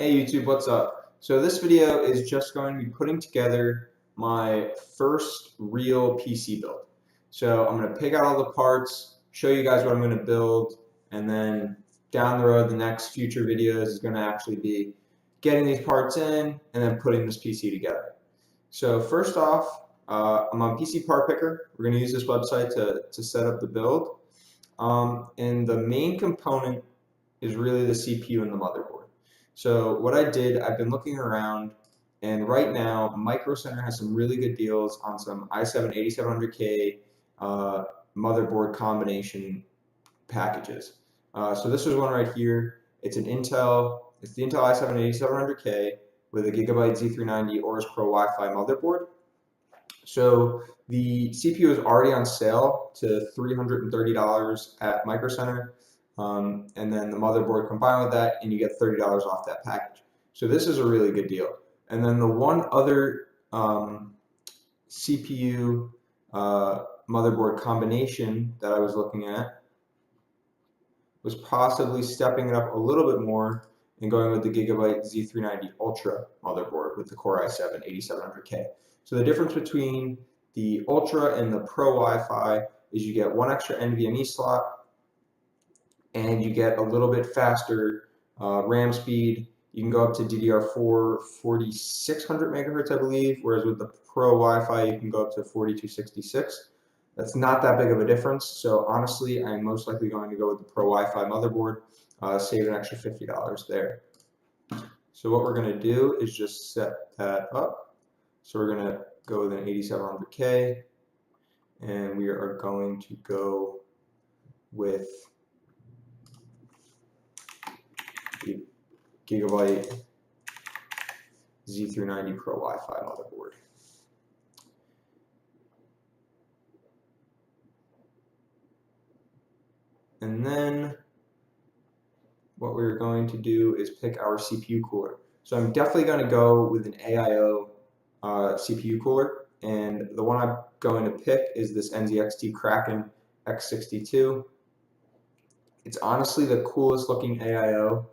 Hey YouTube, what's up? So this video is just going to be putting together my first real PC build. So I'm going to pick out all the parts, show you guys what I'm going to build, and then down the road the next future videos is going to actually be getting these parts in and then putting this PC together. So first off, I'm on PC Part Picker. We're going to use this website to set up the build. And the main component is really the CPU and the motherboard. So what I did, I've been looking around, and right now Micro Center has some really good deals on some i7-8700k motherboard combination packages. So this is one right here. It's the Intel i7-8700k with a Gigabyte Z390 Aorus Pro Wi-Fi motherboard. So the CPU is already on sale to $330 at Micro Center. And then the motherboard combined with that, and you get $30 off that package. So this is a really good deal. And then the one other CPU motherboard combination that I was looking at was possibly stepping it up a little bit more and going with the Gigabyte Z390 Ultra motherboard with the Core i7-8700k. So the difference between the Ultra and the Pro Wi-Fi is you get one extra NVMe slot, and you get a little bit faster RAM speed. You can go up to DDR4 4600 megahertz, I believe, whereas with the Pro Wi-Fi you can go up to 4266. That's not that big of a difference, so honestly I'm most likely going to go with the Pro Wi-Fi motherboard, save an extra $50 there. So what we're going to do is just set that up. So we're going to go with an 8700K, and we are going to go with the Gigabyte Z390 Pro Wi-Fi motherboard. And then what we're going to do is pick our CPU cooler. So I'm definitely going to go with an AIO CPU cooler, and the one I'm going to pick is this NZXT Kraken X62. It's honestly the coolest looking AIO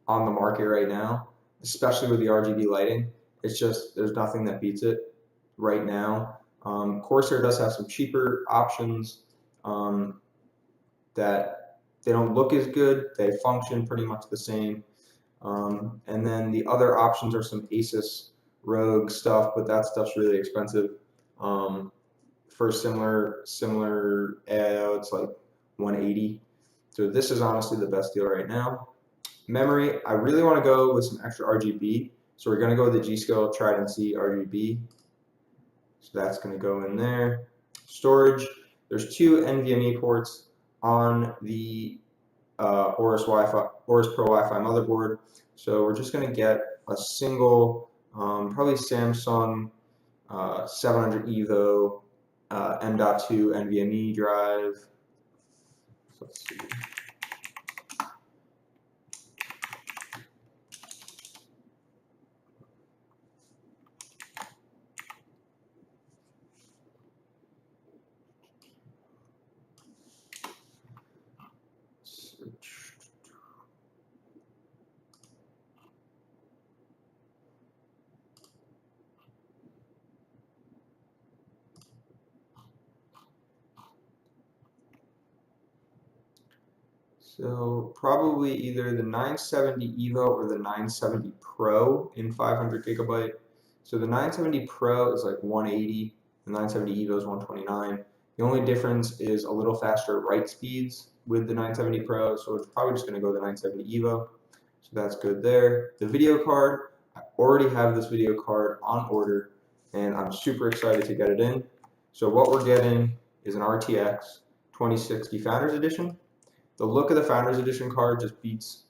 on the market right now, especially with the RGB lighting. It's just, there's nothing that beats it right now. Corsair does have some cheaper options that they don't look as good, they function pretty much the same. And then the other options are some Asus Rogue stuff, but that stuff's really expensive. For similar AIO, it's like $180. So this is honestly the best deal right now. Memory, I really want to go with some extra RGB, so we're going to go with the Skill Trident Z RGB. So that's going to go in there. Storage, there's two NVMe ports on the Aorus Pro Wi-Fi motherboard. So we're just going to get a single, probably Samsung 700 EVO M.2 NVMe drive. So let's see. So probably either the 970 EVO or the 970 Pro in 500 gigabyte. So the 970 Pro is like 180, the 970 EVO is 129. The only difference is a little faster write speeds with the 970 Pro, so it's probably just going to go the 970 EVO. So that's good there. The video card, I already have this video card on order, and I'm super excited to get it in. So what we're getting is an RTX 2060 Founders Edition. The look of the Founders Edition card just beats,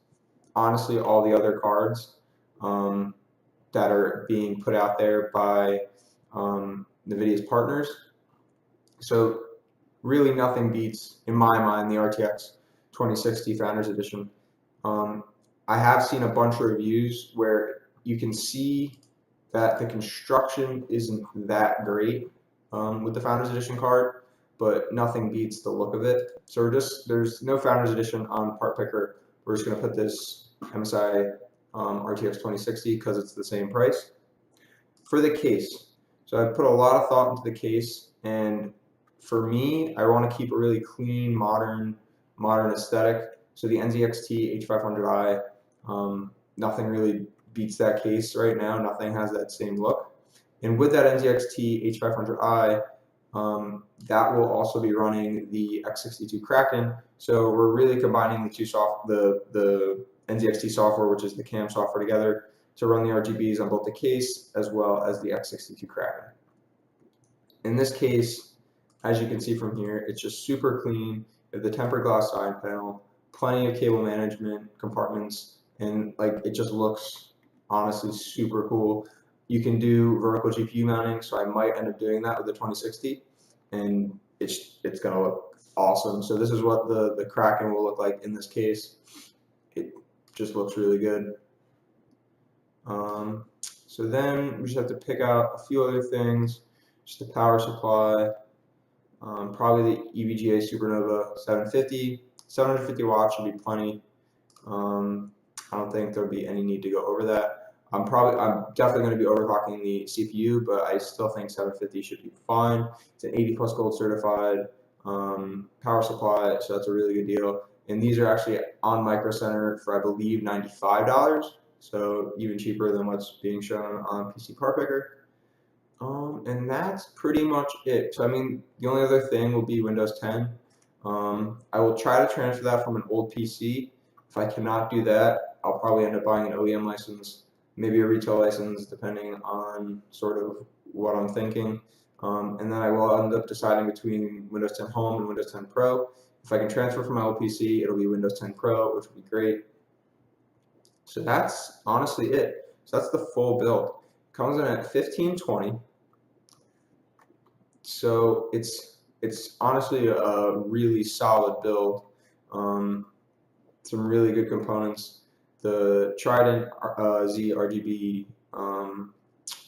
honestly, all the other cards that are being put out there by NVIDIA's partners. So really nothing beats, in my mind, the RTX 2060 Founders Edition. I have seen a bunch of reviews where you can see that the construction isn't that great with the Founders Edition card, but nothing beats the look of it. So there's no Founders Edition on Part Picker. We're just going to put this MSI RTX 2060 because it's the same price. For the case, so I put a lot of thought into the case, and for me, I want to keep a really clean, modern aesthetic. So the NZXT H500i, nothing really beats that case right now. Nothing has that same look. And with that NZXT H500i, that will also be running the X62 Kraken. So we're really combining the NZXT software, which is the CAM software, together to run the RGBs on both the case as well as the X62 Kraken. In this case, as you can see from here, it's just super clean. You have the tempered glass side panel, plenty of cable management compartments, and like it just looks honestly super cool. You can do vertical GPU mounting, so I might end up doing that with the 2060, and it's gonna look awesome. So this is what the Kraken will look like in this case. It just looks really good. So then we just have to pick out a few other things, just the power supply, probably the EVGA Supernova 750. 750 watts should be plenty. I don't think there'll be any need to go over that. I'm definitely going to be overclocking the CPU, but I still think 750 should be fine. It's an 80 plus gold certified power supply, so that's a really good deal. And these are actually on Micro Center for, I believe, $95. So even cheaper than what's being shown on PC Car Picker. And that's pretty much it. So I mean, the only other thing will be Windows 10. I will try to transfer that from an old PC. If I cannot do that, I'll probably end up buying an OEM license, maybe a retail license, depending on sort of what I'm thinking. And then I will end up deciding between Windows 10 Home and Windows 10 Pro. If I can transfer from my old PC, it'll be Windows 10 Pro, which would be great. So that's honestly it. So that's the full build. Comes in at 1520. So it's honestly a really solid build. Some really good components. The Trident Z RGB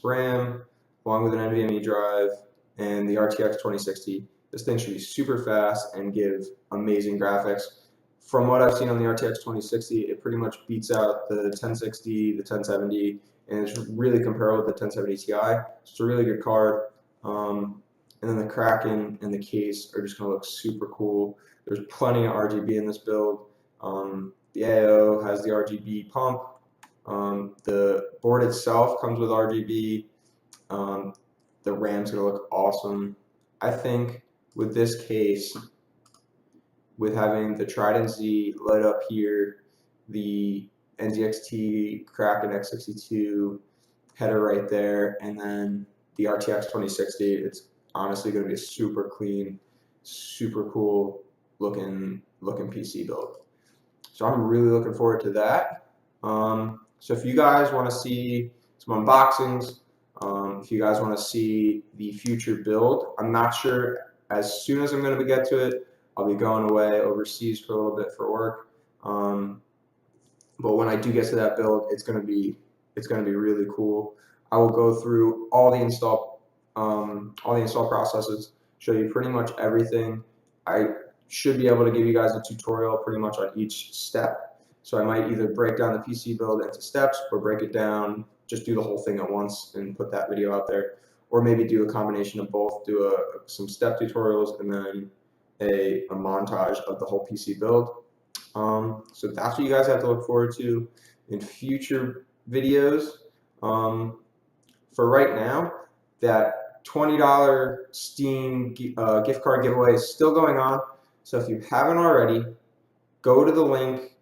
RAM, along with an NVMe drive, and the RTX 2060. This thing should be super fast and give amazing graphics. From what I've seen on the RTX 2060, it pretty much beats out the 1060, the 1070, and it's really comparable with the 1070 Ti. So it's a really good card. And then the Kraken and the case are just going to look super cool. There's plenty of RGB in this build. The AO has the RGB pump. The board itself comes with RGB. The RAM's going to look awesome. I think with this case, with having the Trident Z lit up here, the NZXT Kraken X62 header right there, and then the RTX 2060, it's honestly going to be a super clean, super cool looking PC build. So I'm really looking forward to that. So if you guys want to see some unboxings, if you guys want to see the future build, I'm not sure as soon as I'm going to get to it. I'll be going away overseas for a little bit for work. But when I do get to that build, it's going to be really cool. I will go through all the install processes, show you pretty much everything. I should be able to give you guys a tutorial pretty much on each step. So I might either break down the PC build into steps or break it down, just do the whole thing at once and put that video out there. Or maybe do a combination of both, do some step tutorials and then a montage of the whole PC build. So that's what you guys have to look forward to in future videos. For right now, that $20 Steam gift card giveaway is still going on. So if you haven't already, go to the link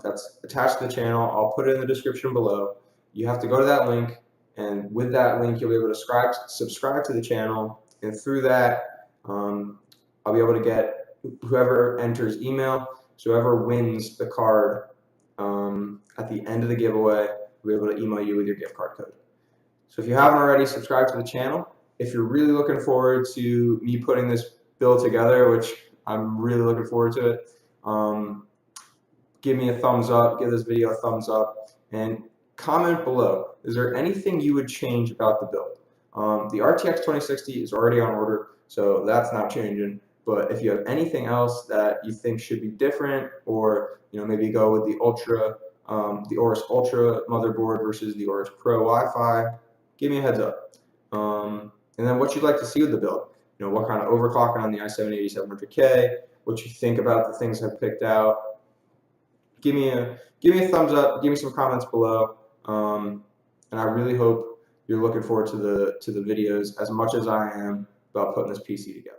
that's attached to the channel. I'll put it in the description below. You have to go to that link, and with that link, you'll be able to subscribe to the channel, and through that, I'll be able to get whoever enters email. So whoever wins the card at the end of the giveaway, we'll be able to email you with your gift card code. So if you haven't already, subscribe to the channel. If you're really looking forward to me putting this build together, which I'm really looking forward to it, give me a thumbs up, give this video a thumbs up, and comment below. Is there anything you would change about the build? The RTX 2060 is already on order, so that's not changing. But if you have anything else that you think should be different, or maybe go with the Ultra the Aorus Ultra motherboard versus the Aorus Pro Wi-Fi, give me a heads up. And then what you'd like to see with the build. You know, what kind of overclocking on the i7-8700k, what you think about the things I've picked out. Give me a thumbs up, give me some comments below. And I really hope you're looking forward to the videos as much as I am about putting this PC together.